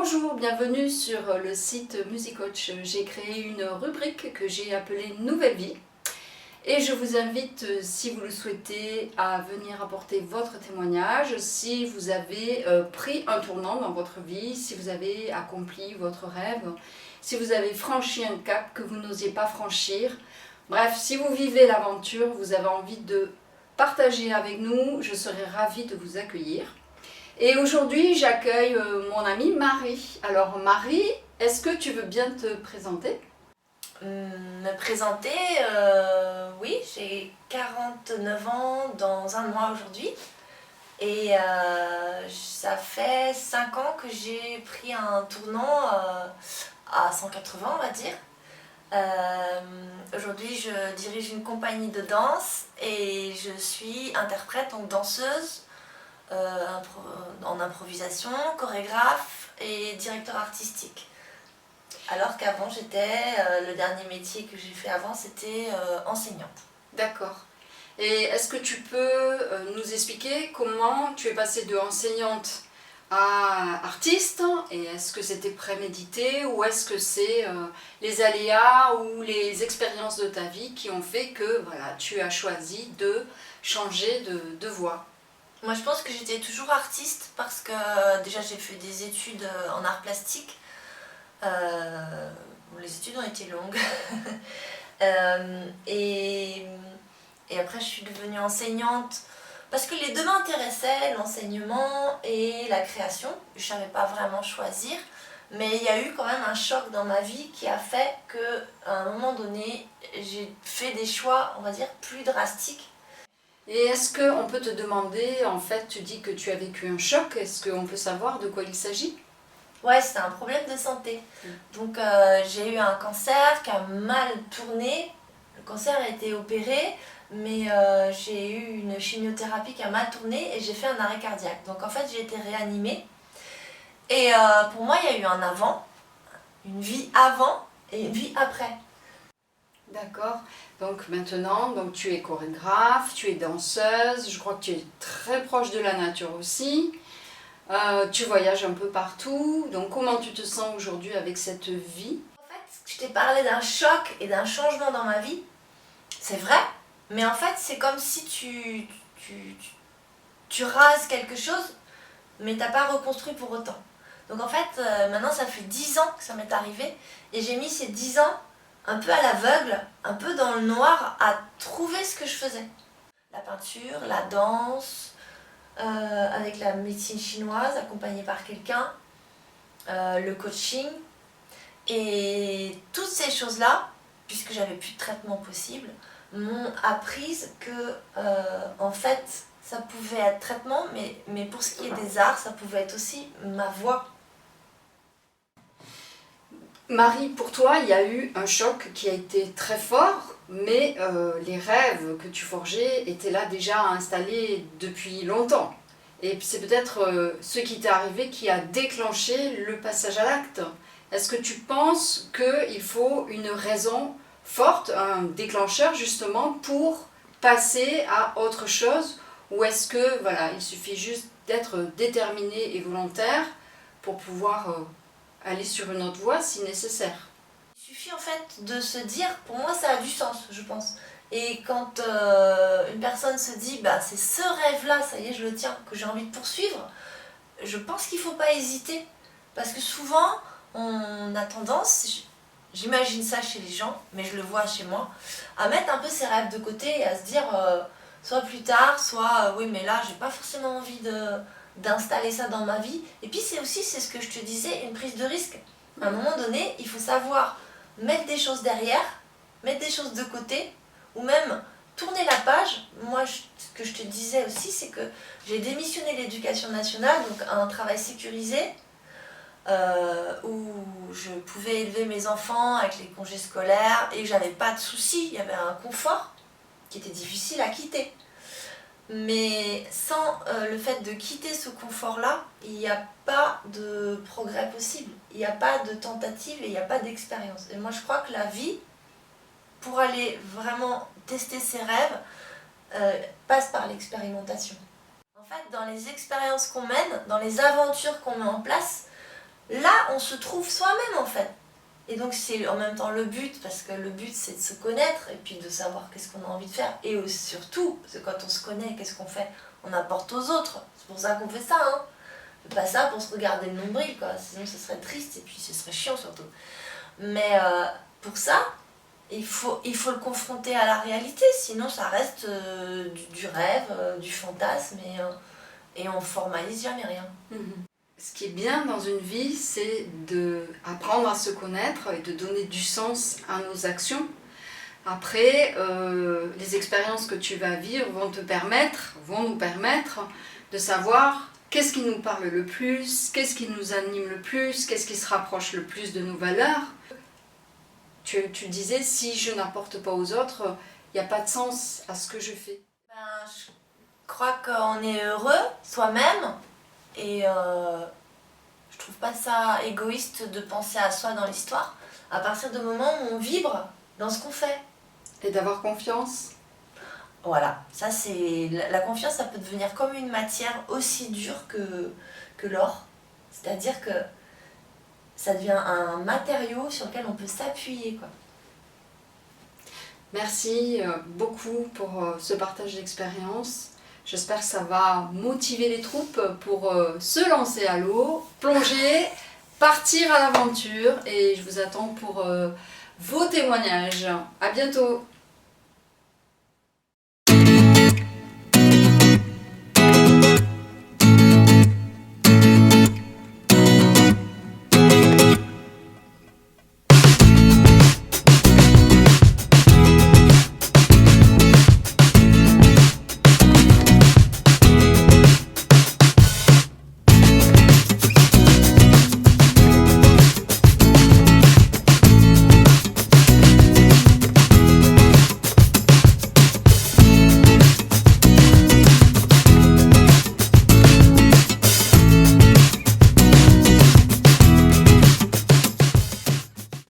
Bonjour, bienvenue sur le site Musicoach. J'ai créé une rubrique que j'ai appelée Nouvelle Vie et je vous invite, si vous le souhaitez, à venir apporter votre témoignage, si vous avez pris un tournant dans votre vie, si vous avez accompli votre rêve, si vous avez franchi un cap que vous n'osiez pas franchir. Bref, si vous vivez l'aventure, vous avez envie de partager avec nous, je serai ravie de vous accueillir. Et aujourd'hui, j'accueille mon amie Marie. Alors Marie, est-ce que tu veux bien te présenter ? Me présenter, oui, j'ai 49 ans dans un mois aujourd'hui. Et ça fait 5 ans que j'ai pris un tournant à 180, on va dire. Aujourd'hui, je dirige une compagnie de danse et je suis interprète, donc danseuse, en improvisation, chorégraphe et directeur artistique. Alors qu'avant, le dernier métier que j'ai fait avant, c'était enseignante. D'accord. Et est-ce que tu peux nous expliquer comment tu es passée de enseignante à artiste? Et est-ce que c'était prémédité ou est-ce que c'est les aléas ou les expériences de ta vie qui ont fait que voilà, tu as choisi de changer de voie? Moi, je pense que j'étais toujours artiste parce que déjà j'ai fait des études en arts plastiques. Les études ont été longues. Et après, je suis devenue enseignante parce que les deux m'intéressaient, l'enseignement et la création. Je ne savais pas vraiment choisir, mais il y a eu quand même un choc dans ma vie qui a fait qu'à un moment donné, j'ai fait des choix, on va dire, plus drastiques. Et est-ce qu'on peut te demander, en fait, tu dis que tu as vécu un choc, est-ce qu'on peut savoir de quoi il s'agit? Ouais, c'était un problème de santé. Donc j'ai eu un cancer qui a mal tourné. Le cancer a été opéré, mais j'ai eu une chimiothérapie qui a mal tourné et j'ai fait un arrêt cardiaque. Donc en fait, j'ai été réanimée. Et pour moi, il y a eu un avant, une vie avant et une vie après. D'accord. Donc maintenant, tu es chorégraphe, tu es danseuse, je crois que tu es très proche de la nature aussi. Tu voyages un peu partout. Donc comment tu te sens aujourd'hui avec cette vie? En fait, je t'ai parlé d'un choc et d'un changement dans ma vie. C'est vrai, mais en fait, c'est comme si tu rases quelque chose, mais t'as pas reconstruit pour autant. Donc en fait, maintenant, ça fait 10 ans que ça m'est arrivé, et j'ai mis ces 10 ans un peu à l'aveugle, un peu dans le noir, à trouver ce que je faisais. La peinture, la danse, avec la médecine chinoise, accompagnée par quelqu'un, le coaching, et toutes ces choses-là, puisque j'avais plus de traitement possible, m'ont apprise que en fait ça pouvait être traitement, mais pour ce qui est des arts, ça pouvait être aussi ma voix. Marie, pour toi, il y a eu un choc qui a été très fort, mais les rêves que tu forgeais étaient là déjà installés depuis longtemps. Et c'est peut-être ce qui t'est arrivé qui a déclenché le passage à l'acte. Est-ce que tu penses qu'il faut une raison forte, un déclencheur justement pour passer à autre chose, ou est-ce que voilà, il suffit juste d'être déterminé et volontaire pour pouvoir aller sur une autre voie si nécessaire? Il suffit en fait de se dire, pour moi ça a du sens, je pense. Et quand une personne se dit, bah c'est ce rêve-là, ça y est, je le tiens, que j'ai envie de poursuivre, je pense qu'il ne faut pas hésiter. Parce que souvent, on a tendance, j'imagine ça chez les gens, mais je le vois chez moi, à mettre un peu ses rêves de côté et à se dire, soit plus tard, soit oui, mais là, j'ai pas forcément envie d'installer ça dans ma vie. Et puis c'est ce que je te disais, une prise de risque. À un moment donné, il faut savoir mettre des choses derrière, mettre des choses de côté, ou même tourner la page. Moi, ce que je te disais aussi, c'est que j'ai démissionné de l'éducation nationale, donc un travail sécurisé, où je pouvais élever mes enfants avec les congés scolaires et j'avais pas de soucis, il y avait un confort qui était difficile à quitter. Mais sans le fait de quitter ce confort-là, il n'y a pas de progrès possible, il n'y a pas de tentative et il n'y a pas d'expérience. Et moi je crois que la vie, pour aller vraiment tester ses rêves, passe par l'expérimentation. En fait, dans les expériences qu'on mène, dans les aventures qu'on met en place, là on se trouve soi-même en fait. Et donc c'est en même temps le but, parce que le but c'est de se connaître et puis de savoir qu'est-ce qu'on a envie de faire. Et surtout, parce que quand on se connaît, qu'est-ce qu'on fait? On apporte aux autres. C'est pour ça qu'on fait ça, hein. On fait pas ça pour se regarder le nombril, quoi. Sinon ce serait triste et puis ce serait chiant surtout. Mais pour ça, il faut le confronter à la réalité, sinon ça reste du rêve, du fantasme et on formalise jamais rien. Ce qui est bien dans une vie, c'est d'apprendre à se connaître et de donner du sens à nos actions. Après, les expériences que tu vas vivre vont nous permettre de savoir qu'est-ce qui nous parle le plus, qu'est-ce qui nous anime le plus, qu'est-ce qui se rapproche le plus de nos valeurs. Tu disais, si je n'apporte pas aux autres, il n'y a pas de sens à ce que je fais. Je crois qu'on est heureux soi-même et je trouve pas ça égoïste de penser à soi dans l'histoire à partir du moment où on vibre dans ce qu'on fait. Et d'avoir confiance. Voilà, ça c'est la confiance, ça peut devenir comme une matière aussi dure que l'or. C'est-à-dire que ça devient un matériau sur lequel on peut s'appuyer, quoi. Merci beaucoup pour ce partage d'expérience. J'espère que ça va motiver les troupes pour se lancer à l'eau, plonger, partir à l'aventure. Et je vous attends pour vos témoignages. À bientôt!